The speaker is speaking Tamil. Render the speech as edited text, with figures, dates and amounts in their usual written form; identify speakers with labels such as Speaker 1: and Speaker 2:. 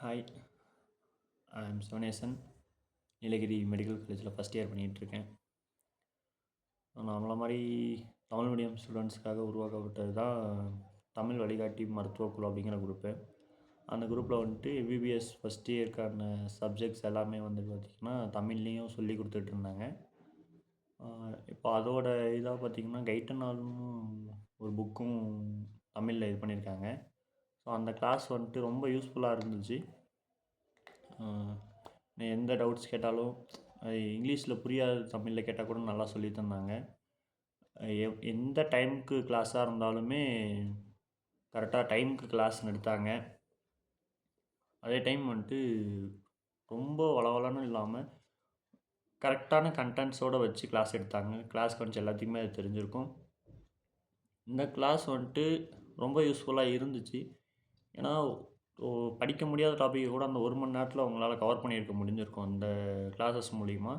Speaker 1: Hi, I am Sivanesan. Nilgiri medical காலேஜில் ஃபஸ்ட் இயர் பண்ணிகிட்ருக்கேன். நம்மள மாதிரி தமிழ் மீடியம் ஸ்டூடெண்ட்ஸ்க்காக உருவாக்கப்பட்டது தான் தமிழ் வழிகாட்டி மருத்துவக்குழு அப்படிங்கிற குரூப்பு. அந்த குரூப்பில் வந்துட்டு எம்பிபிஎஸ் ஃபஸ்ட் இயர்க்கான சப்ஜெக்ட்ஸ் எல்லாமே வந்து பார்த்திங்கன்னா தமிழ்லேயும் சொல்லி கொடுத்துட்ருந்தாங்க. இப்போ அதோட இதாக பார்த்திங்கன்னா கைட்டனாலும் ஒரு புக்கும் தமிழில் இது பண்ணியிருக்காங்க. ஸோ அந்த கிளாஸ் வந்துட்டு ரொம்ப யூஸ்ஃபுல்லாக இருந்துச்சு. எந்த டவுட்ஸ் கேட்டாலும் இங்கிலீஷில் புரியாத தமிழில் கேட்டால் கூட நல்லா சொல்லி தந்தாங்க. எந்த டைமுக்கு கிளாஸாக இருந்தாலுமே கரெக்டாக டைமுக்கு கிளாஸ் எடுத்தாங்க. அதே டைம் வந்துட்டு ரொம்ப வளவளன்னு இல்லாமல் கரெக்டான கண்டென்ட்ஸோடு வச்சு கிளாஸ் எடுத்தாங்க. கிளாஸ் கொஞ்சம் எல்லாத்துக்குமே அது தெரிஞ்சிருக்கும். இந்த கிளாஸ் வந்துட்டு ரொம்ப யூஸ்ஃபுல்லாக இருந்துச்சு. ஏன்னா படிக்க முடியாத டாப்பிக்கை கூட அந்த 1 மணி நேரத்தில் அவங்களால கவர் பண்ணியிருக்க முடிஞ்சிருக்கும் இந்த கிளாஸஸ் மூலிமா.